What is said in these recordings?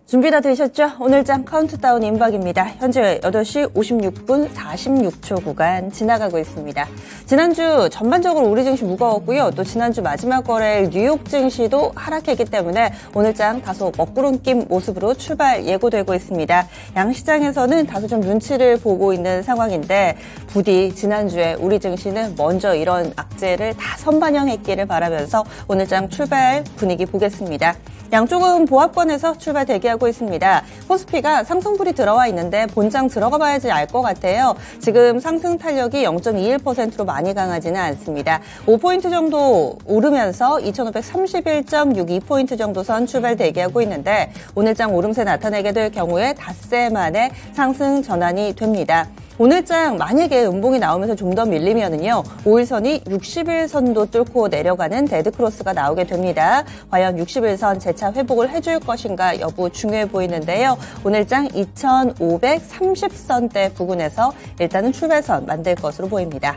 준비 다 되셨죠? 오늘장 카운트다운 임박입니다. 현재 8시 56분 46초 구간 지나가고 있습니다. 지난주 전반적으로 우리 증시 무거웠고요. 또 지난주 마지막 거래일 뉴욕 증시도 하락했기 때문에 오늘장 다소 먹구름 낀 모습으로 출발 예고되고 있습니다. 양시장에서는 다소 좀 눈치를 보고 있는 상황인데 부디 지난주에 우리 증시는 먼저 이런 악재를 다 선반영했기를 바라면서 오늘장 출발 분위기 보겠습니다. 양쪽은 보합권에서 출발 대기하고 있습니다. 코스피가 상승불이 들어와 있는데 본장 들어가 봐야지 알 것 같아요. 지금 상승 탄력이 0.21%로 많이 강하지는 않습니다. 5포인트 정도 오르면서 2531.62포인트 정도 선 출발 대기하고 있는데 오늘장 오름세 나타내게 될 경우에 닷새 만에 상승 전환이 됩니다. 오늘장 만약에 음봉이 나오면서 좀 더 밀리면은요, 5일선이 60일선도 뚫고 내려가는 데드크로스가 나오게 됩니다. 과연 60일선 재차 회복을 해줄 것인가 여부 중요해 보이는데요. 오늘장 2530선대 부근에서 일단은 출발선 만들 것으로 보입니다.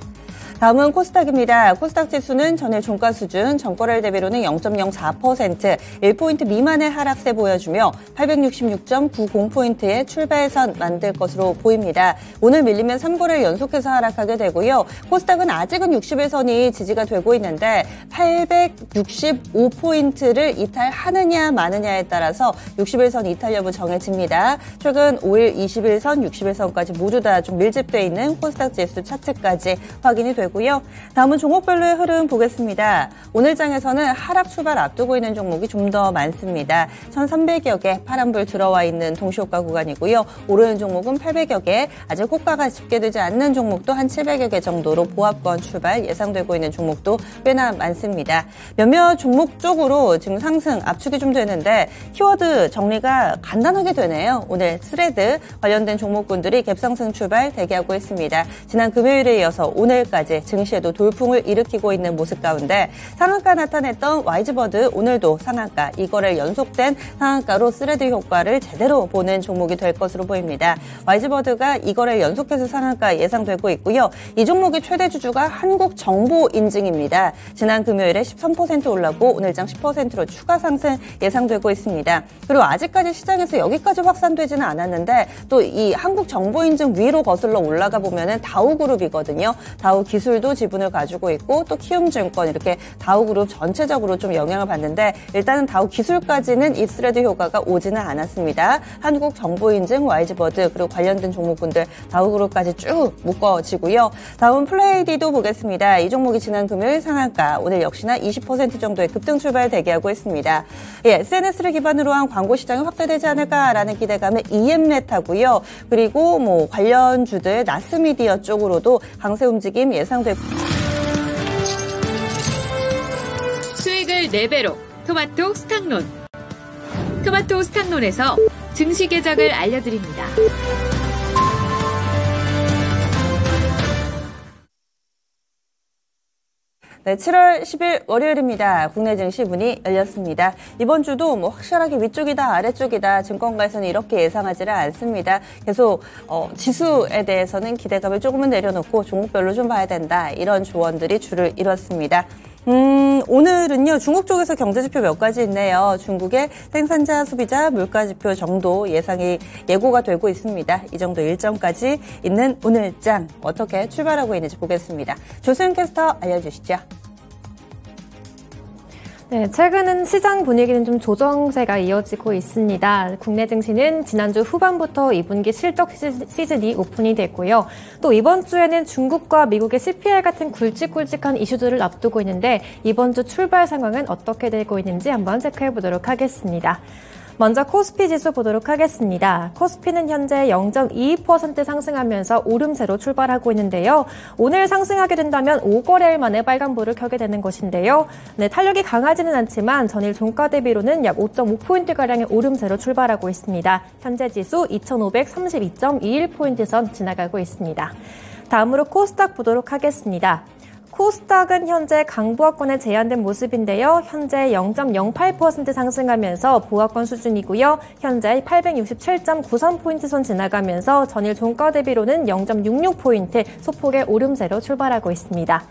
다음은 코스닥입니다. 코스닥 지수는 전일 종가 수준, 전거래일 대비로는 0.04%, 1포인트 미만의 하락세 보여주며 866.90포인트의 출발선 만들 것으로 보입니다. 오늘 밀리면 3거래일 연속해서 하락하게 되고요. 코스닥은 아직은 60일선이 지지가 되고 있는데 865포인트를 이탈하느냐 마느냐에 따라서 60일선 이탈 여부 정해집니다. 최근 5일, 20일선, 60일선까지 모두 다 좀 밀집되어 있는 코스닥 지수 차트까지 확인이 되고 고요. 다음은 종목별로의 흐름 보겠습니다. 오늘 장에서는 하락 출발 앞두고 있는 종목이 좀 더 많습니다. 1,300여 개 파란불 들어와 있는 동시호가 구간이고요. 오르는 종목은 800여 개, 아직 호가가 집계되지 않는 종목도 한 700여 개 정도로 보합권 출발 예상되고 있는 종목도 꽤나 많습니다. 몇몇 종목 쪽으로 지금 상승 압축이 좀 되는데 키워드 정리가 간단하게 되네요. 오늘 스레드 관련된 종목군들이 갭상승 출발 대기하고 있습니다. 지난 금요일에 이어서 오늘까지 증시에도 돌풍을 일으키고 있는 모습 가운데 상한가 나타냈던 YG버드 오늘도 상한가, 이거를 연속된 상한가로 스레드 효과를 제대로 보는 종목이 될 것으로 보입니다. YG버드가 이거를 연속해서 상한가 예상되고 있고요. 이 종목의 최대 주주가 한국정보인증입니다. 지난 금요일에 13% 올랐고 오늘장 10%로 추가 상승 예상되고 있습니다. 그리고 아직까지 시장에서 여기까지 확산되지는 않았는데 또 이 한국정보인증 위로 거슬러 올라가 보면은 다우그룹이거든요. 다우 기술도 지분을 가지고 있고 또 키움증권 이렇게 다우그룹 전체적으로 좀 영향을 받는데 일단은 다우 기술까지는 이 스레드 효과가 오지는 않았습니다. 한국정보인증, YG버드 그리고 관련된 종목군들 다우그룹까지 쭉 묶어지고요. 다음 플레이디도 보겠습니다. 이 종목이 지난 금요일 상한가, 오늘 역시나 20% 정도의 급등 출발 대기하고 있습니다. SNS를 기반으로 한 광고 시장이 확대되지 않을까라는 기대감에 EM넷하고요. 그리고 뭐 관련주들 나스미디어 쪽으로도 강세 움직임 예상되고 수익을 4배로 토마토 스탁론. 토마토 스탁론에서 증시 계정을 알려드립니다. 네, 7월 10일 월요일입니다. 국내 증시 문이 열렸습니다. 이번 주도 뭐 확실하게 위쪽이다 아래쪽이다 증권가에서는 이렇게 예상하지는 않습니다. 계속 지수에 대해서는 기대감을 조금은 내려놓고 종목별로 좀 봐야 된다, 이런 조언들이 주를 이뤘습니다. 오늘은요, 중국 쪽에서 경제지표 몇 가지 있네요. 중국의 생산자, 소비자, 물가지표 정도 예고가 되고 있습니다. 이 정도 일정까지 있는 오늘장 어떻게 출발하고 있는지 보겠습니다. 조수영 캐스터 알려주시죠. 네, 최근은 시장 분위기는 좀 조정세가 이어지고 있습니다. 국내 증시는 지난주 후반부터 2분기 실적 시즌이 오픈이 됐고요. 또 이번 주에는 중국과 미국의 CPI 같은 굵직굵직한 이슈들을 앞두고 있는데 이번 주 출발 상황은 어떻게 되고 있는지 한번 체크해 보도록 하겠습니다. 먼저 코스피 지수 보도록 하겠습니다. 코스피는 현재 0.22% 상승하면서 오름세로 출발하고 있는데요. 오늘 상승하게 된다면 5거래일 만에 빨간불을 켜게 되는 것인데요. 네, 탄력이 강하지는 않지만 전일 종가 대비로는 약 5.5포인트가량의 오름세로 출발하고 있습니다. 현재 지수 2532.21포인트 선 지나가고 있습니다. 다음으로 코스닥 보도록 하겠습니다. 코스닥은 현재 강보합권에 제한된 모습인데요. 현재 0.08% 상승하면서 보합권 수준이고요. 현재 867.93포인트 선 지나가면서 전일 종가 대비로는 0.66포인트 소폭의 오름세로 출발하고 있습니다.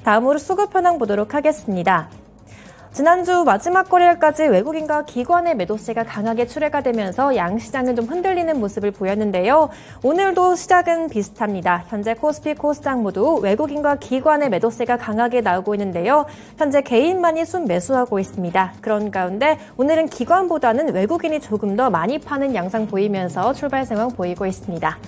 다음으로 수급 현황 보도록 하겠습니다. 지난주 마지막 거래일까지 외국인과 기관의 매도세가 강하게 출회가 되면서 양시장은 좀 흔들리는 모습을 보였는데요. 오늘도 시작은 비슷합니다. 현재 코스피, 코스닥 모두 외국인과 기관의 매도세가 강하게 나오고 있는데요. 현재 개인만이 순매수하고 있습니다. 그런 가운데 오늘은 기관보다는 외국인이 조금 더 많이 파는 양상 보이면서 출발 상황 보이고 있습니다.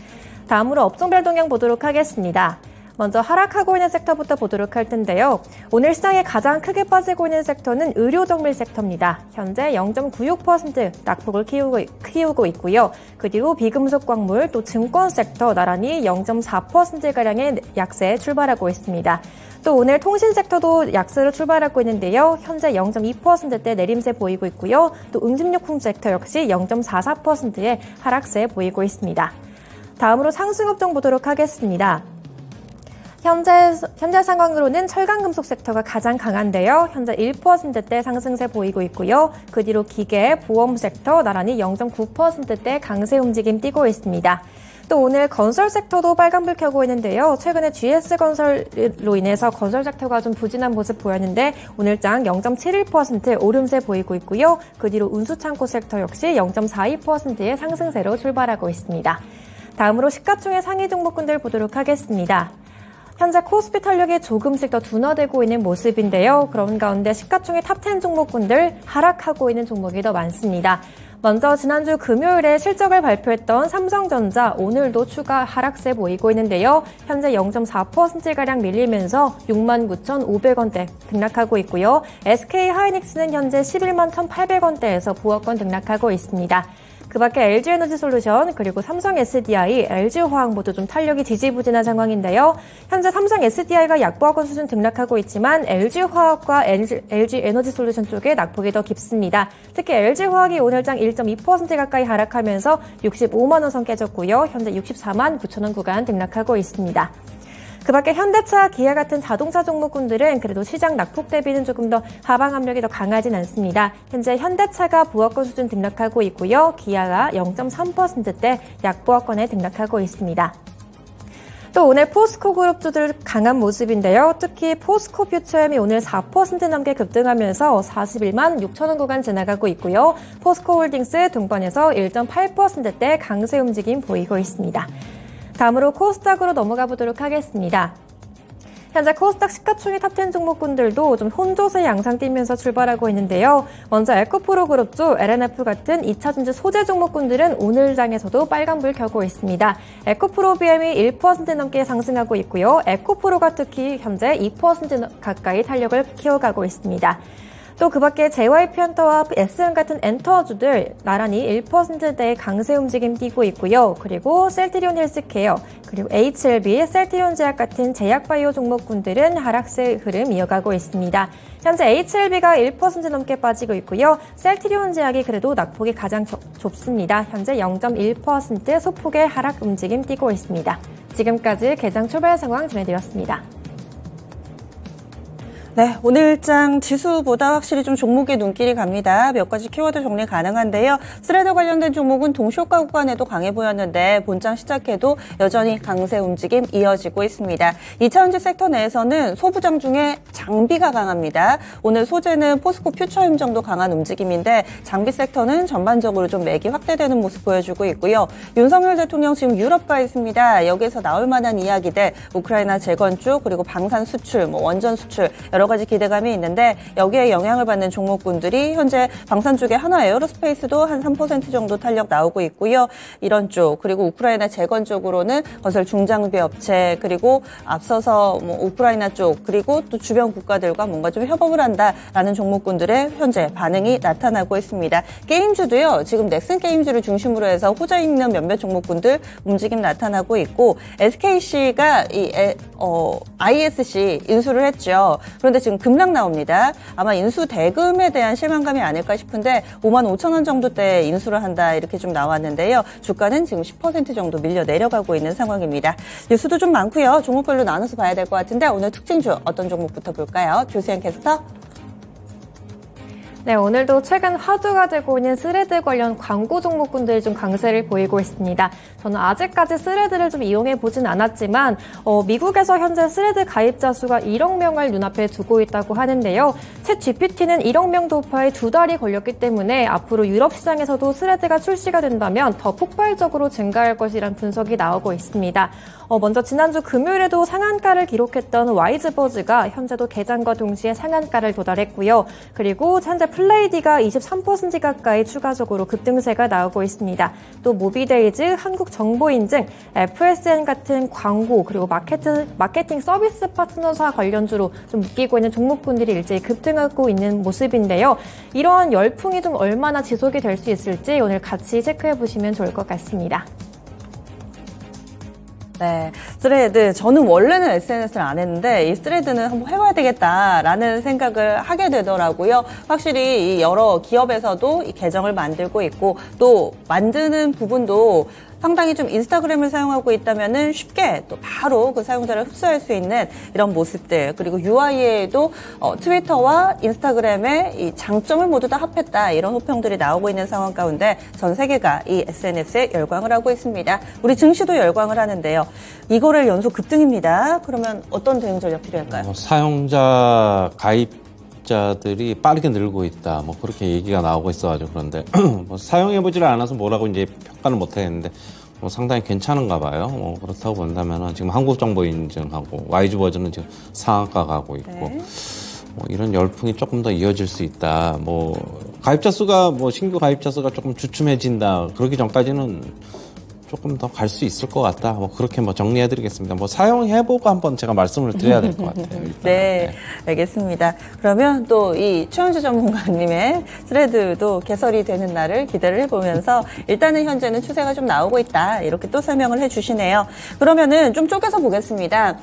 다음으로 업종별 동향 보도록 하겠습니다. 먼저 하락하고 있는 섹터부터 보도록 할 텐데요. 오늘 시장에 가장 크게 빠지고 있는 섹터는 의료정밀 섹터입니다. 현재 0.96% 낙폭을 키우고 있고요. 그 뒤로 비금속 광물 또 증권 섹터 나란히 0.4%가량의 약세에 출발하고 있습니다. 또 오늘 통신 섹터도 약세로 출발하고 있는데요. 현재 0.2%대 내림세 보이고 있고요. 또 응집료품 섹터 역시 0.44%의 하락세 보이고 있습니다. 다음으로 상승업종 보도록 하겠습니다. 현재 상황으로는 철강금속 섹터가 가장 강한데요. 현재 1%대 상승세 보이고 있고요. 그 뒤로 기계, 보험 섹터 나란히 0.9%대 강세 움직임 띄고 있습니다. 또 오늘 건설 섹터도 빨간불 켜고 있는데요. 최근에 GS건설로 인해서 건설 섹터가 좀 부진한 모습 보였는데 오늘장 0.71% 오름세 보이고 있고요. 그 뒤로 운수창고 섹터 역시 0.42%의 상승세로 출발하고 있습니다. 다음으로 시가총액 상위 종목군들 보도록 하겠습니다. 현재 코스피 탄력이 조금씩 더 둔화되고 있는 모습인데요. 그런 가운데 시가총액 탑10 종목군들 하락하고 있는 종목이 더 많습니다. 먼저 지난주 금요일에 실적을 발표했던 삼성전자 오늘도 추가 하락세 보이고 있는데요. 현재 0.4%가량 밀리면서 69,500원대 등락하고 있고요. SK하이닉스는 현재 11만 1,800원대에서 보합권 등락하고 있습니다. 그 밖에 LG에너지솔루션 그리고 삼성 SDI, LG화학 모두 좀 탄력이 지지부진한 상황인데요. 현재 삼성 SDI가 약보합권 수준 등락하고 있지만 LG화학과 LG에너지솔루션 쪽에 낙폭이 더 깊습니다. 특히 LG화학이 오늘장 1.2% 가까이 하락하면서 65만 원 선 깨졌고요. 현재 64만 9천 원 구간 등락하고 있습니다. 그 밖에 현대차, 기아 같은 자동차 종목군들은 그래도 시장 낙폭 대비는 조금 더 하방 압력이 더 강하진 않습니다. 현재 현대차가 보합권 수준 등락하고 있고요. 기아가 0.3%대 약보합권에 등락하고 있습니다. 또 오늘 포스코 그룹주들 강한 모습인데요. 특히 포스코 퓨처엠이 오늘 4% 넘게 급등하면서 41만 6천 원 구간 지나가고 있고요. 포스코 홀딩스 동반해서 1.8%대 강세 움직임 보이고 있습니다. 다음으로 코스닥으로 넘어가 보도록 하겠습니다. 현재 코스닥 시가총액 탑10 종목군들도 좀 혼조세 양상 띄면서 출발하고 있는데요. 먼저 에코프로 그룹주, LNF 같은 2차전지 소재 종목군들은 오늘 장에서도 빨간불 켜고 있습니다. 에코프로 BM이 1% 넘게 상승하고 있고요. 에코프로가 특히 현재 2% 가까이 탄력을 키워가고 있습니다. 또 그 밖에 JYP 엔터와 SM 같은 엔터주들 나란히 1%대의 강세 움직임 띄고 있고요. 그리고 셀트리온 헬스케어, 그리고 HLB, 셀트리온 제약 같은 제약바이오 종목군들은 하락세 흐름 이어가고 있습니다. 현재 HLB가 1% 넘게 빠지고 있고요. 셀트리온 제약이 그래도 낙폭이 가장 좁습니다. 현재 0.1% 소폭의 하락 움직임 띄고 있습니다. 지금까지 개장 출발 상황 전해드렸습니다. 네, 오늘장 지수보다 확실히 좀 종목에 눈길이 갑니다. 몇 가지 키워드 정리 가능한데요. 스레더 관련된 종목은 동시효과 구간에도 강해 보였는데 본장 시작해도 여전히 강세 움직임 이어지고 있습니다. 2차전지 섹터 내에서는 소부장 중에 장비가 강합니다. 오늘 소재는 포스코 퓨처엠 정도 강한 움직임인데 장비 섹터는 전반적으로 좀 맥이 확대되는 모습 보여주고 있고요. 윤석열 대통령 지금 유럽 가 있습니다. 여기에서 나올 만한 이야기들, 우크라이나 재건축, 그리고 방산 수출, 원전 수출, 여러 가지 기대감이 있는데 여기에 영향을 받는 종목군들이 현재 방산 쪽에 하나 에어로스페이스도 한 3% 정도 탄력 나오고 있고요. 이런 쪽, 그리고 우크라이나 재건 쪽으로는 건설 중장비 업체, 그리고 앞서서 우크라이나 쪽, 그리고 또 주변 국가들과 뭔가 좀 협업을 한다라는 종목군들의 현재 반응이 나타나고 있습니다. 게임주도요. 지금 넥슨 게임주를 중심으로 해서 호재 있는 몇몇 종목군들 움직임 나타나고 있고 SKC가 ISC 인수를 했죠. 그런데 지금 급락 나옵니다. 아마 인수 대금에 대한 실망감이 아닐까 싶은데 5만 5천 원 정도대 인수를 한다 이렇게 좀 나왔는데요. 주가는 지금 10% 정도 밀려 내려가고 있는 상황입니다. 뉴스도 좀 많고요. 종목별로 나눠서 봐야 될 것 같은데 오늘 특징주 어떤 종목부터 볼까요? 조수연 캐스터. 네, 오늘도 최근 화두가 되고 있는 스레드 관련 광고 종목군들이 좀 강세를 보이고 있습니다. 저는 아직까지 스레드를 좀 이용해 보진 않았지만 미국에서 현재 스레드 가입자 수가 1억 명을 눈앞에 두고 있다고 하는데요. 챗 GPT는 1억 명 돌파에 2달이 걸렸기 때문에 앞으로 유럽 시장에서도 스레드가 출시가 된다면 더 폭발적으로 증가할 것이란 분석이 나오고 있습니다. 먼저 지난주 금요일에도 상한가를 기록했던 와이즈버즈가 현재도 개장과 동시에 상한가를 도달했고요. 그리고 현재 플레이디가 23% 가까이 추가적으로 급등세가 나오고 있습니다. 또 모비데이즈, 한국정보인증, FSN 같은 광고 그리고 마케팅 서비스 파트너사 관련주로 좀 묶이고 있는 종목군들이 일제히 급등하고 있는 모습인데요. 이러한 열풍이 좀 얼마나 지속이 될 수 있을지 오늘 같이 체크해 보시면 좋을 것 같습니다. 네, 스레드. 저는 원래는 SNS를 안 했는데 이 스레드는 한번 해봐야 되겠다라는 생각을 하게 되더라고요. 확실히 이 여러 기업에서도 이 계정을 만들고 있고 또 만드는 부분도 상당히 좀 인스타그램을 사용하고 있다면은 쉽게 또 바로 그 사용자를 흡수할 수 있는 이런 모습들, 그리고 UI에도 트위터와 인스타그램의 이 장점을 모두 다 합했다, 이런 호평들이 나오고 있는 상황 가운데 전 세계가 이 SNS에 열광을 하고 있습니다. 우리 증시도 열광을 하는데요. 이거를 연속 급등입니다. 그러면 어떤 대응 전략 필요할까요? 사용자 가입자들이 빠르게 늘고 있다, 뭐 그렇게 얘기가 나오고 있어가지고 그런데 뭐 사용해보지를 않아서 뭐라고 이제 평가는 못하겠는데 뭐 상당히 괜찮은가 봐요. 뭐 그렇다고 본다면은 지금 한국정보인증하고 와이즈버즈는 지금 상한가 가고 있고, 네. 뭐 이런 열풍이 조금 더 이어질 수 있다. 뭐 가입자 수가 뭐 신규 가입자 수가 조금 주춤해진다, 그러기 전까지는 조금 더 갈 수 있을 것 같다. 뭐 그렇게 뭐 정리해드리겠습니다. 뭐 사용해보고 한번 제가 말씀을 드려야 될 것 같아요. 일단. 네, 알겠습니다. 그러면 또 이 최원주 전문가님의 스레드도 개설이 되는 날을 기대를 해보면서 일단은 현재는 추세가 좀 나오고 있다, 이렇게 또 설명을 해주시네요. 그러면은 좀 쪼개서 보겠습니다.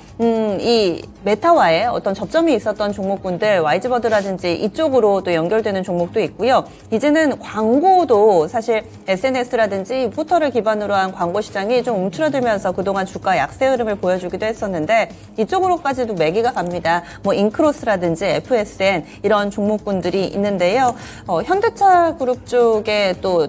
이 메타와의 어떤 접점이 있었던 종목군들, 와이즈버드라든지 이쪽으로 또 연결되는 종목도 있고요. 이제는 광고도 사실 SNS라든지 포털을 기반으로 한 광고 시장이 좀 움츠러들면서 그동안 주가 약세 흐름을 보여주기도 했었는데 이쪽으로까지도 매기가 갑니다. 뭐 인크로스라든지 FSN 이런 종목군들이 있는데요. 현대차 그룹 쪽에 또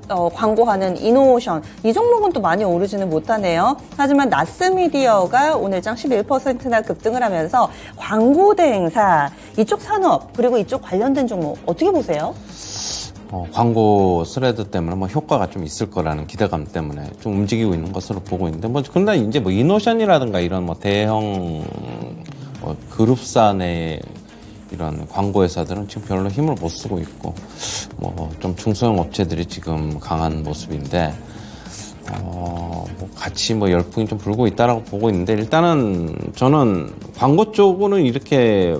광고하는 이노오션, 이 종목은 또 많이 오르지는 못하네요. 하지만 나스미디어가 오늘장 11%나 급등을 하면서 광고 대행사, 이쪽 산업 그리고 이쪽 관련된 종목 어떻게 보세요? 광고 스레드 때문에 뭐 효과가 좀 있을 거라는 기대감 때문에 좀 움직이고 있는 것으로 보고 있는데, 뭐 근데 이제 뭐 이노션이라든가 이런 뭐 대형 그룹사 내 이런 광고 회사들은 지금 별로 힘을 못 쓰고 있고, 뭐 좀 중소형 업체들이 지금 강한 모습인데, 뭐 같이 뭐 열풍이 좀 불고 있다라고 보고 있는데, 일단은 저는 광고 쪽으로는 이렇게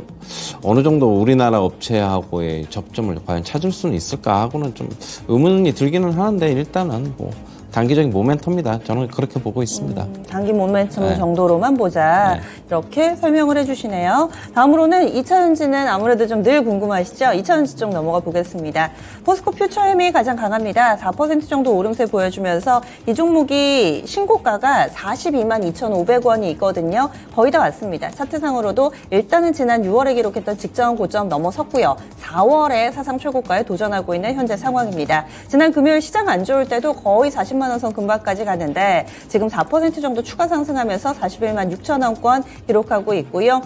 어느 정도 우리나라 업체하고의 접점을 과연 찾을 수는 있을까 하고는 좀 의문이 들기는 하는데, 일단은 뭐 단기적인 모멘텀입니다. 저는 그렇게 보고 있습니다. 단기 모멘텀 네. 정도로만 보자. 네. 이렇게 설명을 해주시네요. 다음으로는 2차전지는 아무래도 좀 늘 궁금하시죠? 2차전지 쪽 넘어가 보겠습니다. 포스코 퓨처엠이 가장 강합니다. 4% 정도 오름세 보여주면서 이 종목이 신고가가 42만 2,500원이 있거든요. 거의 다 왔습니다. 차트상으로도 일단은 지난 6월에 기록했던 직전 고점 넘어섰고요. 4월에 사상 최고가에 도전하고 있는 현재 상황입니다. 지난 금요일 시장 안 좋을 때도 거의 40만 원 선 근방까지 갔는데 지금 4% 정도 추가 상승하면서 41만 6천 원권 기록하고 있고요.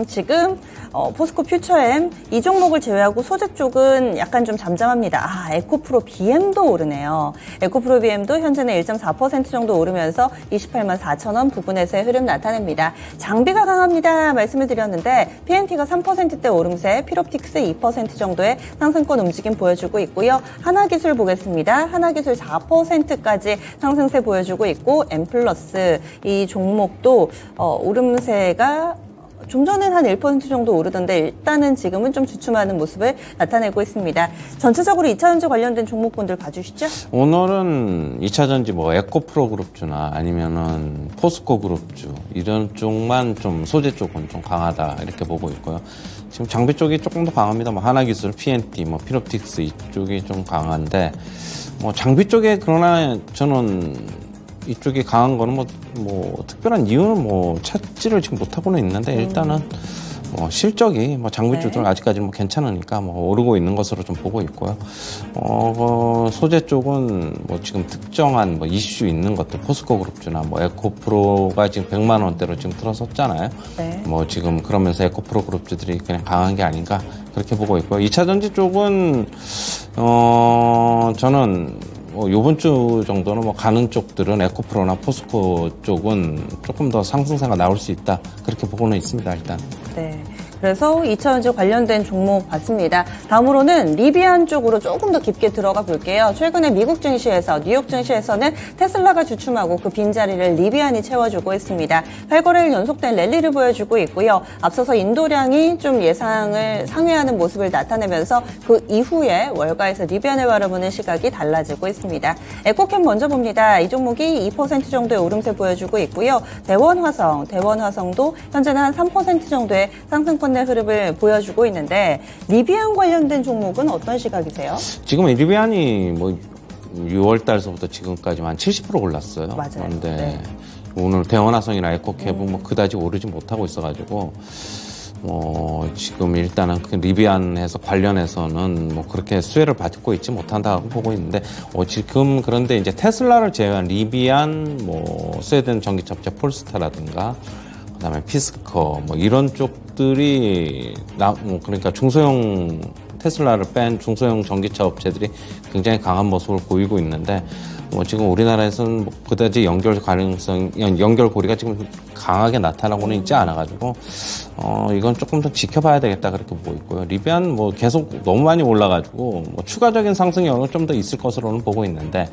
지금 포스코 퓨처엠 이 종목을 제외하고 소재 쪽은 약간 좀 잠잠합니다. 에코프로 BM도 오르네요. 에코프로 BM도 현재는 1.4% 정도 오르면서 28만 4천 원 부근에서의 흐름 나타냅니다. 장비가 강합니다. 말씀을 드렸는데 PNT가 3%대 오름세, 필옵틱스 2% 정도의 상승권 움직임 보여주고 있고요. 하나기술 보겠습니다. 하나기술 4%까지 상승세 보여주고 있고, 엠플러스 이 종목도 오름세가 좀 전엔 한 1% 정도 오르던데 일단은 지금은 좀 주춤하는 모습을 나타내고 있습니다. 전체적으로 2차전지 관련된 종목군들 봐주시죠. 오늘은 2차전지 뭐 에코프로 그룹주나 아니면은 포스코 그룹주 이런 쪽만 좀 소재 쪽은 좀 강하다 이렇게 보고 있고요. 지금 장비 쪽이 조금 더 강합니다. 뭐 하나기술, PNT, 뭐 필옵틱스 이쪽이 좀 강한데, 뭐 장비 쪽에 그러나 저는 이쪽이 강한 거는 뭐 특별한 이유는 뭐 찾지를 지금 못하고는 있는데, 일단은 뭐 실적이 뭐 장비주들 네. 아직까지는 뭐 괜찮으니까 뭐 오르고 있는 것으로 좀 보고 있고요. 소재 쪽은 뭐 지금 특정한 뭐 이슈 있는 것들 포스코 그룹주나 뭐 에코프로가 지금 100만 원대로 지금 들어섰잖아요. 네. 뭐 지금 그러면서 에코프로 그룹주들이 그냥 강한 게 아닌가 그렇게 보고 있고요. 2차 전지 쪽은 저는 뭐 요번 주 정도는 뭐 가는 쪽들은 에코프로나 포스코 쪽은 조금 더 상승세가 나올 수 있다 그렇게 보고는 있습니다. 일단. 네. 그래서 2차전지 관련된 종목 봤습니다. 다음으로는 리비안 쪽으로 조금 더 깊게 들어가 볼게요. 최근에 미국 증시에서, 뉴욕 증시에서는 테슬라가 주춤하고 그 빈자리를 리비안이 채워주고 있습니다. 8거래일 연속된 랠리를 보여주고 있고요. 앞서서 인도량이 좀 예상을 상회하는 모습을 나타내면서 그 이후에 월가에서 리비안을 바라보는 시각이 달라지고 있습니다. 에코캠 먼저 봅니다. 이 종목이 2% 정도의 오름세 보여주고 있고요. 대원화성도 현재는 한 3% 정도의 상승권 의 흐름을 보여주고 있는데 리비안 관련된 종목은 어떤 시각이세요? 지금 리비안이 뭐 6월 달서부터 지금까지 한 70% 올랐어요. 맞아요. 그런데 네. 오늘 대원화성이나 에코캡은 뭐 그다지 오르지 못하고 있어가지고 지금 일단은 그 리비안에서 관련해서는 뭐 그렇게 수혜를 받고 있지 못한다고 보고 있는데 지금 그런데 이제 테슬라를 제외한 리비안 뭐 스웨덴 전기차 업체 폴스타라든가 그다음에 피스커 뭐 이런 쪽들이 그러니까 중소형 테슬라를 뺀 중소형 전기차 업체들이 굉장히 강한 모습을 보이고 있는데 뭐 지금 우리나라에서는 뭐 그다지 연결고리가 지금 강하게 나타나고는 있지 않아가지고 이건 조금 더 지켜봐야 되겠다 그렇게 보고 있고요. 리비안 뭐 계속 너무 많이 올라가지고 뭐 추가적인 상승이 어느 좀 더 있을 것으로는 보고 있는데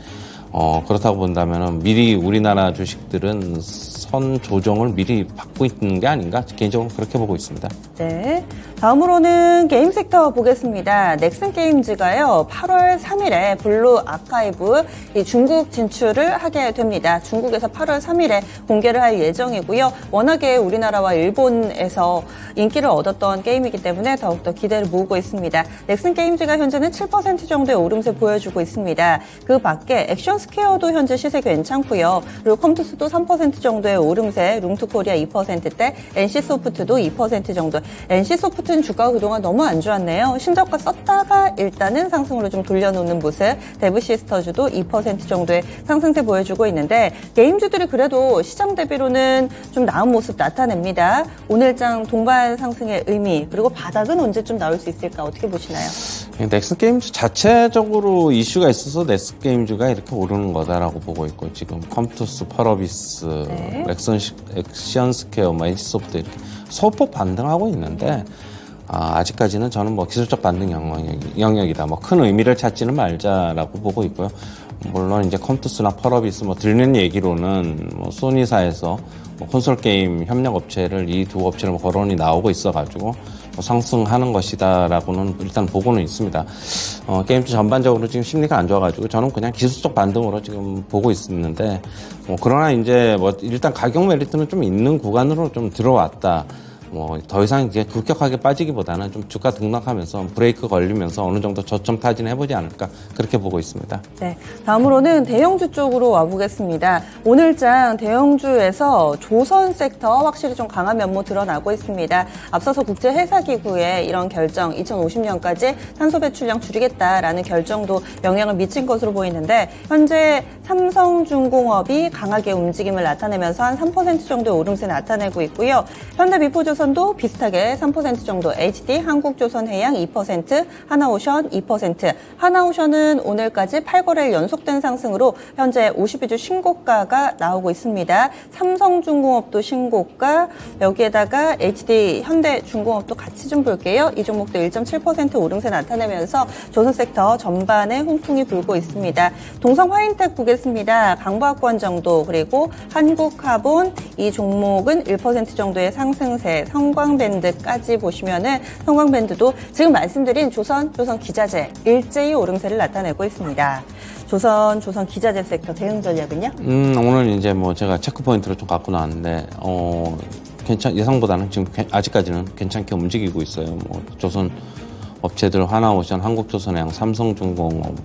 그렇다고 본다면은 미리 우리나라 주식들은 선 조정을 미리 받고 있는 게 아닌가 개인적으로 그렇게 보고 있습니다. 네. 다음으로는 게임 섹터 보겠습니다. 넥슨 게임즈가요 8월 3일에 블루 아카이브 이 중국 진출을 하게 됩니다. 중국에서 8월 3일에 공개를 할 예정이고요. 워낙에 우리나라와 일본에서 인기를 얻었던 게임이기 때문에 더욱더 기대를 모으고 있습니다. 넥슨 게임즈가 현재는 7% 정도의 오름세 보여주고 있습니다. 그 밖에 액션 스퀘어도 현재 시세 괜찮고요. 그리고 컴투스도 3% 정도의 오름세, 룽투코리아 2%대, NC소프트도 2% 정도. NC소프트는 주가가 그동안 너무 안 좋았네요. 신저가 썼다가 일단은 상승으로 좀 돌려놓는 모습. 데브시스터즈도 2% 정도의 상승세 보여주고 있는데 게임주들이 그래도 시장 대비로는 좀 나은 모습 나타냅니다. 오늘장 동반 상승의 의미 그리고 바닥은 언제쯤 나올 수 있을까 어떻게 보시나요? 넥슨 게임즈 자체적으로 이슈가 있어서 넥슨 게임즈가 이렇게 오르는 거다라고 보고 있고 지금 컴투스, 펄어비스, 네. 액션스퀘어, NC소프트 이렇게 소폭 반등하고 있는데 아직까지는 저는 뭐 기술적 반등 영역이다. 뭐 큰 의미를 찾지는 말자라고 보고 있고요. 물론 이제 컴투스나 펄어비스 뭐 들리는 얘기로는 뭐 소니사에서 뭐 콘솔 게임 협력 업체를 이 두 업체를 거론이 나오고 있어가지고 뭐 상승하는 것이다라고는 일단 보고는 있습니다. 게임즈 전반적으로 지금 심리가 안 좋아가지고 저는 그냥 기술적 반등으로 지금 보고 있는데 그러나 이제 뭐 일단 가격 메리트는 좀 있는 구간으로 좀 들어왔다. 뭐 더 이상 이제 급격하게 빠지기보다는 좀 주가 등락하면서 브레이크 걸리면서 어느 정도 저점 타진 해보지 않을까 그렇게 보고 있습니다. 네. 다음으로는 대형주 쪽으로 와보겠습니다. 오늘장 대형주에서 조선 섹터 확실히 좀 강한 면모 드러나고 있습니다. 앞서서 국제회사기구의 이런 결정, 2050년까지 탄소 배출량 줄이겠다라는 결정도 영향을 미친 것으로 보이는데 현재 삼성중공업이 강하게 움직임을 나타내면서 한 3% 정도의 오름세 나타내고 있고요. 현대미포조선도 비슷하게 3% 정도, HD, 한국조선해양 2%, 하나오션 2%. 하나오션은 오늘까지 8거래일 연속된 상승으로 현재 52주 신고가가 나오고 있습니다. 삼성중공업도 신고가, 여기에다가 HD, 현대중공업도 같이 좀 볼게요. 이 종목도 1.7% 오름세 나타내면서 조선섹터 전반에 훈풍이 불고 있습니다. 동성화인텍 보겠습니다. 강보학권 정도, 그리고 한국카본 이 종목은 1% 정도의 상승세, 성광밴드까지 보시면은 성광밴드도 지금 말씀드린 조선 기자재 일제히 오름세를 나타내고 있습니다. 조선 기자재 섹터 대응 전략은요? 오늘 이제 뭐 제가 체크 포인트를 좀 갖고 나왔는데 예상보다는 지금 아직까지는 괜찮게 움직이고 있어요. 뭐 조선 업체들 하나오션, 한국조선해양, 삼성중공업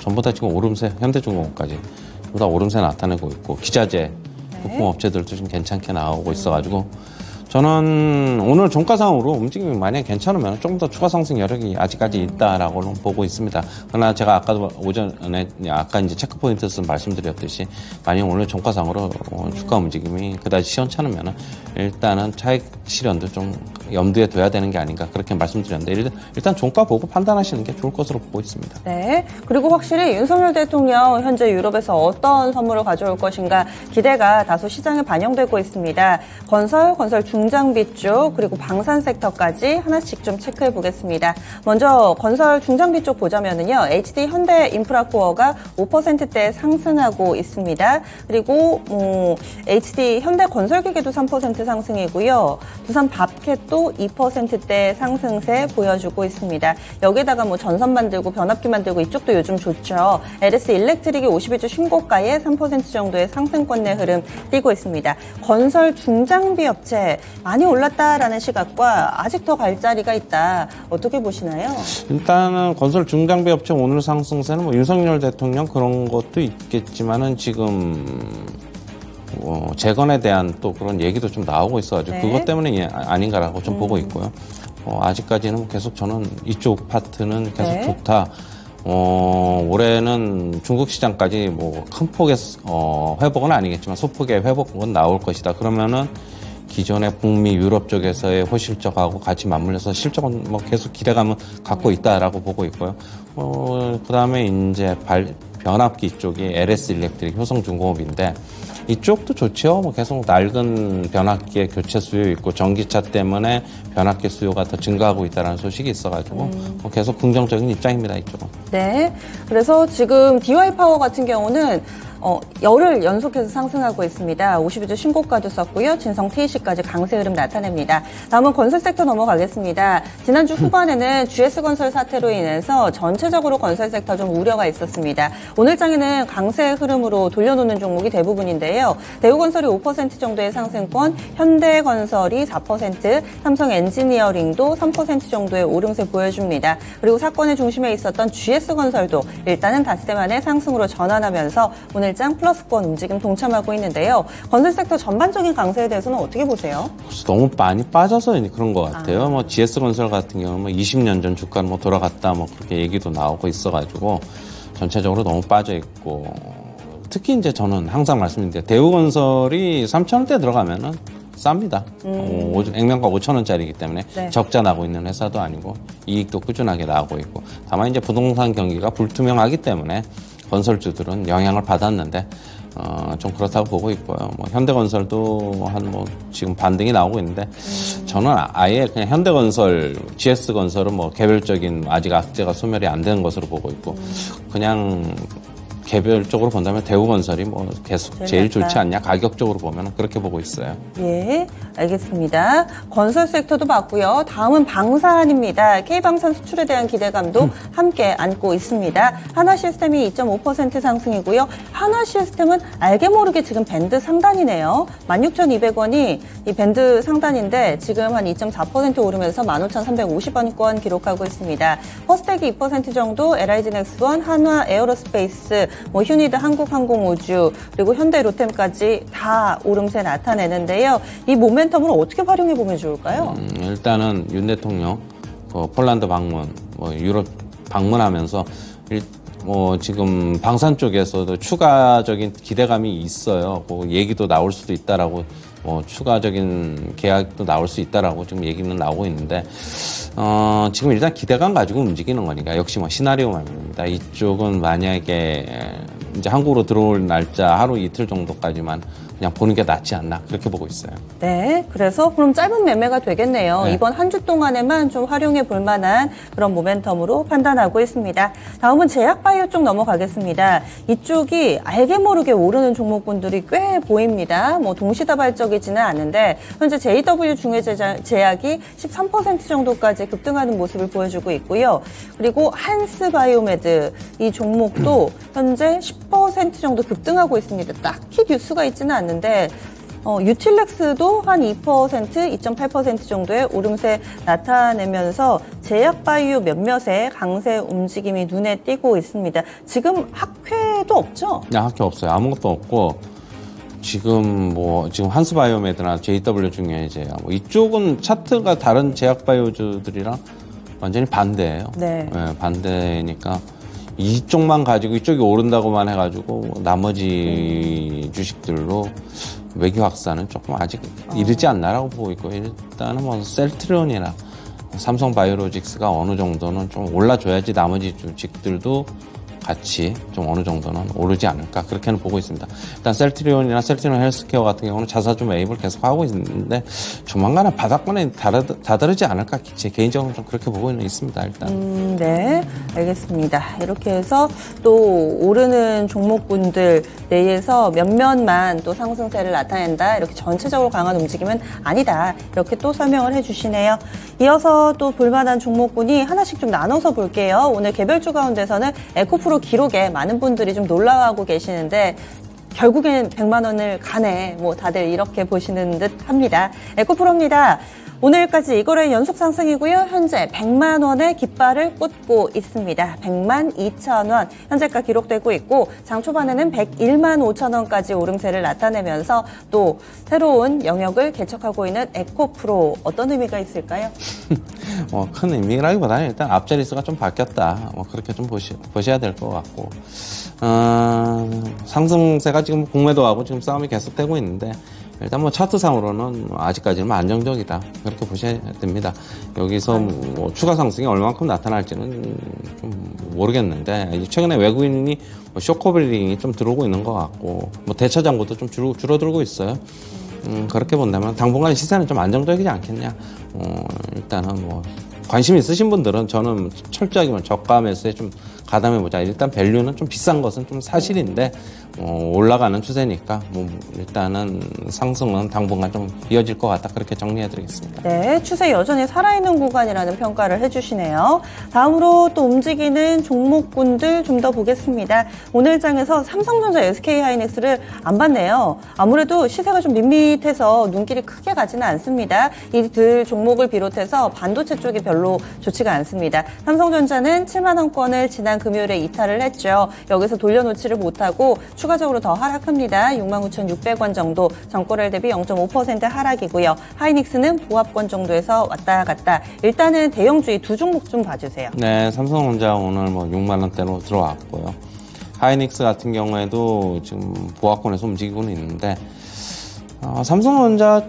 전부 다 지금 오름세, 현대중공업까지 전부 다 오름세 나타내고 있고 기자재 부품 업체들도 좀 괜찮게 나오고 있어가지고 저는 오늘 종가상으로 움직임이 만약에 괜찮으면 조금 더 추가 상승 여력이 아직까지 있다라고 보고 있습니다. 그러나 제가 아까도 오전에 아까 이제 체크포인트에서 말씀드렸듯이 만약 오늘 종가상으로 주가 움직임이 그다지 시원찮으면 일단은 차익 실현도 좀 염두에 둬야 되는 게 아닌가 그렇게 말씀드렸는데 일단 종가 보고 판단하시는 게 좋을 것으로 보고 있습니다. 네. 그리고 확실히 윤석열 대통령 현재 유럽에서 어떤 선물을 가져올 것인가 기대가 다소 시장에 반영되고 있습니다. 건설 중장비 쪽 그리고 방산 섹터까지 하나씩 좀 체크해 보겠습니다. 먼저 건설 중장비 쪽 보자면은요. HD 현대 인프라코어가 5%대 상승하고 있습니다. 그리고 HD 현대 건설기계도 3% 상승이고요. 두산 밥캣도 2%대 상승세 보여주고 있습니다. 여기에다가 뭐 전선 만들고 변압기 만들고 이쪽도 요즘 좋죠. LS 일렉트릭이 52주 신고가에 3% 정도의 상승권 내 흐름 띄고 있습니다. 건설 중장비 업체 많이 올랐다라는 시각과 아직 더 갈 자리가 있다. 어떻게 보시나요? 일단은 건설 중장비 업체 오늘 상승세는 뭐 윤석열 대통령 그런 것도 있겠지만은 지금 재건에 대한 또 그런 얘기도 좀 나오고 있어가지고 네. 그것 때문에 아닌가라고 좀 보고 있고요. 아직까지는 계속 저는 이쪽 파트는 계속 네. 좋다. 올해는 중국 시장까지 뭐 큰 폭의 회복은 아니겠지만 소폭의 회복은 나올 것이다. 그러면은 기존의 북미 유럽 쪽에서의 호실적하고 같이 맞물려서 실적은 뭐 계속 기대감은 갖고 있다라고 보고 있고요. 그다음에 이제 변압기 쪽이 LS 일렉트릭 효성중공업인데 이쪽도 좋죠. 뭐 계속 낡은 변압기의 교체 수요 있고 전기차 때문에 변압기 수요가 더 증가하고 있다는 소식이 있어가지고 계속 긍정적인 입장입니다. 이쪽은. 네. 그래서 지금 DY 파워 같은 경우는 열흘 연속해서 상승하고 있습니다. 52주 신고가도 썼고요. 진성 TEC까지 강세 흐름 나타냅니다. 다음은 건설 섹터 넘어가겠습니다. 지난주 후반에는 GS건설 사태로 인해서 전체적으로 건설 섹터 좀 우려가 있었습니다. 오늘 장에는 강세 흐름으로 돌려놓는 종목이 대부분인데요. 대우건설이 5% 정도의 상승권, 현대건설이 4%, 삼성엔지니어링도 3% 정도의 오름세 보여줍니다. 그리고 사건의 중심에 있었던 GS건설도 일단은 닷새 만에 상승으로 전환하면서 오늘 장 플러스권 움직임 동참하고 있는데요. 건설 섹터 전반적인 강세에 대해서는 어떻게 보세요? 너무 많이 빠져서 그런 것 같아요. 뭐 GS건설 같은 경우는 뭐 20년 전 주가는 뭐 돌아갔다 뭐 그렇게 얘기도 나오고 있어가지고 전체적으로 너무 빠져 있고 특히 이제 저는 항상 말씀드리는데 대우건설이 3,000원대 들어가면은 쌉니다. 액면가 5,000원짜리이기 때문에 네. 적자 나고 있는 회사도 아니고 이익도 꾸준하게 나오고 있고 다만 이제 부동산 경기가 불투명하기 때문에 건설주들은 영향을 받았는데 좀 그렇다고 보고 있고요. 뭐 현대건설도 지금 반등이 나오고 있는데 저는 아예 그냥 현대건설, GS건설은 뭐 개별적인 아직 악재가 소멸이 안 된 것으로 보고 있고 그냥 개별적으로 본다면 대우건설이 뭐 계속 제일 좋지 않냐 가격적으로 보면 그렇게 보고 있어요. 예, 알겠습니다. 건설 섹터도 봤고요. 다음은 방산입니다. K방산 수출에 대한 기대감도 함께 안고 있습니다. 하나시스템이 2.5% 상승이고요. 하나시스템은 알게 모르게 지금 밴드 상단이네요. 16,200원이 이 밴드 상단인데 지금 한 2.4% 오르면서 15,350원권 기록하고 있습니다. 퍼스텍이 2% 정도, LIG넥스원, 한화 에어로스페이스, 뭐 휴니드 한국항공우주 그리고 현대 로템까지 다 오름세 나타내는데요. 이 모멘텀을 어떻게 활용해 보면 좋을까요? 일단은 윤 대통령 폴란드 방문, 유럽 방문하면서 지금 방산 쪽에서도 추가적인 기대감이 있어요. 얘기도 나올 수도 있다라고 추가적인 계약도 나올 수 있다라고 지금 얘기는 나오고 있는데 지금 일단 기대감 가지고 움직이는 거니까 역시 시나리오 말입니다. 이쪽은 만약에 이제 한국으로 들어올 날짜 하루 이틀 정도까지만 그냥 보는 게 낫지 않나 그렇게 보고 있어요. 네, 그래서 그럼 짧은 매매가 되겠네요. 네. 이번 한 주 동안에만 좀 활용해 볼 만한 그런 모멘텀으로 판단하고 있습니다. 다음은 제약바이오 쪽 넘어가겠습니다. 이쪽이 알게 모르게 오르는 종목군들이 꽤 보입니다. 동시다발적이지는 않은데 현재 JW 중해제약이 13% 정도까지 급등하는 모습을 보여주고 있고요. 그리고 한스바이오메드 이 종목도 현재 10% 정도 급등하고 있습니다. 딱히 뉴스가 있지는 않는데 유틸렉스도 한 2%, 2.8% 정도의 오름세 나타내면서 제약바이오 몇몇의 강세 움직임이 눈에 띄고 있습니다. 지금 학회도 없죠? 네, 학회 없어요. 아무것도 없고 지금 한스바이오메드나 JW 중요해제약 이쪽은 차트가 다른 제약바이오주들이랑 완전히 반대예요. 네. 네, 반대니까 이쪽만 가지고 이쪽이 오른다고만 해가지고 나머지 주식들로 외교 확산은 조금 아직 이르지 않나라고 보고 있고 일단은 뭐 셀트리온이나 삼성바이오로직스가 어느 정도는 좀 올라줘야지 나머지 주식들도 같이 좀 어느 정도는 오르지 않을까 그렇게는 보고 있습니다. 일단 셀트리온 헬스케어 같은 경우는 자사주 매입을 계속 하고 있는데 조만간은 바닥권에 다다르지 않을까 제 개인적으로 좀 그렇게 보고 있습니다. 일단. 네, 알겠습니다. 이렇게 해서 또 오르는 종목군들 내에서 몇몇만 또 상승세를 나타낸다. 이렇게 전체적으로 강한 움직임은 아니다. 이렇게 또 설명을 해주시네요. 이어서 또 볼만한 종목군이 하나씩 좀 나눠서 볼게요. 오늘 개별주 가운데서는 에코프로 기록에 많은 분들이 좀 놀라워하고 계시는데 결국엔 100만 원을 가네. 뭐 다들 이렇게 보시는 듯 합니다. 에코프로입니다. 오늘까지 이거래 연속 상승이고요. 현재 100만 원의 깃발을 꽂고 있습니다. 100만 2천 원 현재가 기록되고 있고 장 초반에는 101만 5천 원까지 오름세를 나타내면서 또 새로운 영역을 개척하고 있는 에코프로 어떤 의미가 있을까요? 큰 의미라기보다는 일단 앞자리수가 좀 바뀌었다. 그렇게 좀 보셔야 될 것 같고 상승세가 지금 공매도하고 지금 싸움이 계속되고 있는데 일단 뭐 차트상으로는 아직까지는 안정적이다. 그렇게 보셔야 됩니다. 여기서 뭐 추가 상승이 얼마만큼 나타날지는 좀 모르겠는데 최근에 외국인이 쇼커빌링이 좀 들어오고 있는 것 같고 뭐 대차 잔고도 좀 줄어들고 있어요. 그렇게 본다면 당분간 시세는 좀 안정적이지 않겠냐. 일단은 뭐 관심 있으신 분들은 저는 철저하게 저가 매수에 좀 가담해보자. 일단 밸류는 좀 비싼 것은 좀 사실인데 올라가는 추세니까 뭐 일단은 상승은 당분간 좀 이어질 것 같다. 그렇게 정리해드리겠습니다. 네, 추세 여전히 살아있는 구간이라는 평가를 해주시네요. 다음으로 또 움직이는 종목군들 좀 더 보겠습니다. 오늘 장에서 삼성전자, SK하이닉스를 안 봤네요. 아무래도 시세가 좀 밋밋해서 눈길이 크게 가지는 않습니다. 이들 종목을 비롯해서 반도체 쪽이 별로 좋지가 않습니다. 삼성전자는 7만 원권을 지난 금요일에 이탈을 했죠. 여기서 돌려놓지를 못하고 추가적으로 더 하락합니다. 69,600원 정도 정거래일 대비 0.5% 하락이고요. 하이닉스는 보합권 정도에서 왔다 갔다. 일단은 대형주의 두 종목 좀 봐주세요. 네, 삼성전자 오늘 뭐 6만 원대로 들어왔고요. 하이닉스 같은 경우에도 지금 보합권에서 움직이고는 있는데 삼성전자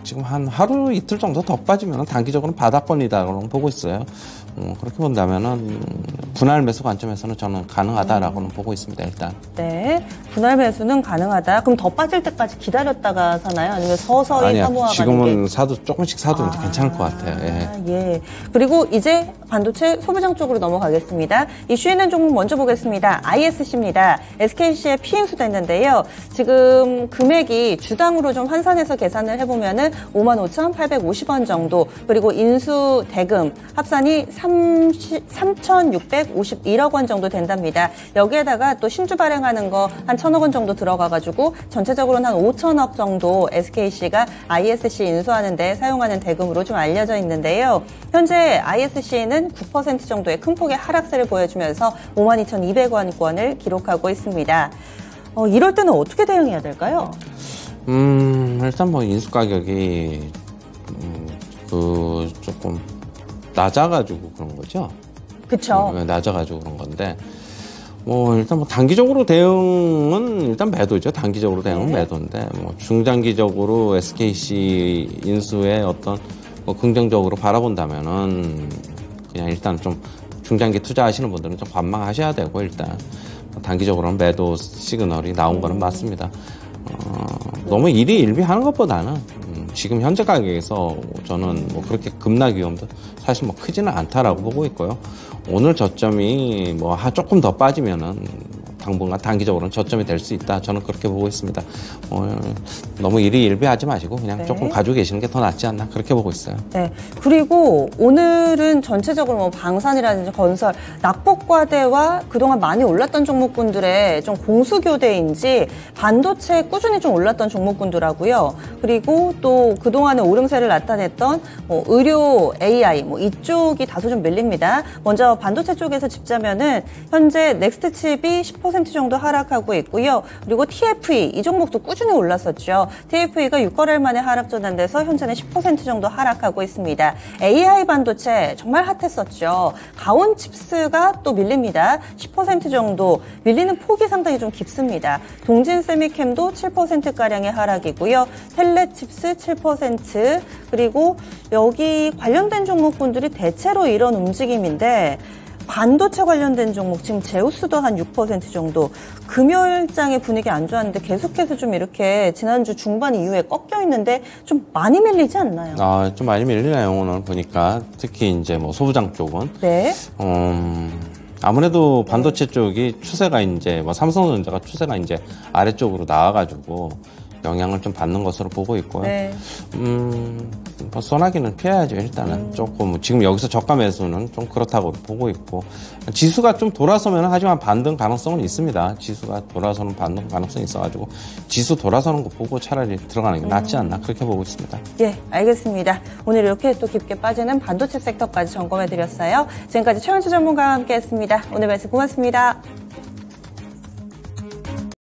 지금 한 하루 이틀 정도 더 빠지면 단기적으로는 바닥권이다라고 보고 있어요. 그렇게 본다면은 분할 매수 관점에서는 저는 가능하다라고는 보고 있습니다. 일단. 네, 분할 매수는 가능하다. 그럼 더 빠질 때까지 기다렸다가 사나요? 아니면 서서히 사모아가는 게? 지금은 조금씩 사도 괜찮을 것 같아요. 예. 그리고 이제 반도체 소비장 쪽으로 넘어가겠습니다. 이슈 있는 종목 먼저 보겠습니다. ISC입니다. SKC의 피인수도 했는데요. 지금 금액이 주당으로 좀 환산해서 계산을 해보면은 55,850원 정도. 그리고 인수 대금 합산이 3,651억 원 정도 된답니다. 여기에다가 또 신주 발행하는 거 한 1,000억 원 정도 들어가가지고 전체적으로는 한 5,000억 정도 SKC가 ISC 인수하는데 사용하는 대금으로 좀 알려져 있는데요. 현재 ISC는 9% 정도의 큰 폭의 하락세를 보여주면서 52,200원권을 기록하고 있습니다. 이럴 때는 어떻게 대응해야 될까요? 일단 뭐 인수 가격이 조금 낮아가지고 그런 거죠. 그렇죠. 낮아가지고 그런 건데 일단 단기적으로 대응은 일단 매도죠. 단기적으로 대응은 매도인데 중장기적으로 SKC 인수의 어떤 긍정적으로 바라본다면은 그냥 일단 좀 중장기 투자하시는 분들은 좀 관망하셔야 되고 일단 단기적으로는 매도 시그널이 나온 거는 맞습니다. 너무 일희일비하는 것보다는 지금 현재 가격에서 저는 그렇게 급락 위험도 사실 크지는 않다라고 보고 있고요. 오늘 저점이 조금 더 빠지면은 당분간 단기적으로는 저점이 될 수 있다. 저는 그렇게 보고 있습니다. 너무 일희일비하지 마시고 그냥 조금 가지고 계시는 게 더 낫지 않나 그렇게 보고 있어요. 네. 그리고 오늘은 전체적으로 방산이라든지 건설, 낙폭과대와 그동안 많이 올랐던 종목군들의 좀 공수교대인지 반도체 꾸준히 좀 올랐던 종목군들하고요. 그리고 또 그동안의 오름세를 나타냈던 의료, AI 이쪽이 다소 좀 밀립니다. 먼저 반도체 쪽에서 짚자면은 현재 넥스트 칩이 10% 10% 정도 하락하고 있고요. 그리고 TFE 이 종목도 꾸준히 올랐었죠. TFE가 6거래일 만에 하락 전환돼서 현재는 10% 정도 하락하고 있습니다. AI 반도체 정말 핫했었죠. 가온칩스가 또 밀립니다. 10% 정도 밀리는 폭이 상당히 좀 깊습니다. 동진세미캠도 7%가량의 하락이고요. 텔레칩스 7%, 그리고 여기 관련된 종목군들이 대체로 이런 움직임인데 반도체 관련된 종목, 지금 제우스도 한 6% 정도. 금요일장의 분위기 안 좋았는데 계속해서 좀 이렇게 지난주 중반 이후에 꺾여 있는데 좀 많이 밀리지 않나요? 좀 많이 밀리네요, 오늘 보니까. 특히 이제 뭐 소부장 쪽은. 네. 아무래도 반도체 쪽이 추세가 이제 뭐 삼성전자가 추세가 이제 아래쪽으로 나와가지고 영향을 좀 받는 것으로 보고 있고요. 네. 뭐 소나기는 피해야죠, 일단은. 조금, 지금 여기서 저가 매수는 좀 그렇다고 보고 있고. 지수가 좀 돌아서면 하지만 반등 가능성은 있습니다. 지수가 돌아서는 반등 가능성이 있어가지고, 지수 돌아서는 거 보고 차라리 들어가는 게 낫지 않나, 그렇게 보고 있습니다. 예, 알겠습니다. 오늘 이렇게 또 깊게 빠지는 반도체 섹터까지 점검해드렸어요. 지금까지 최현주 전문가와 함께 했습니다. 오늘 말씀 고맙습니다.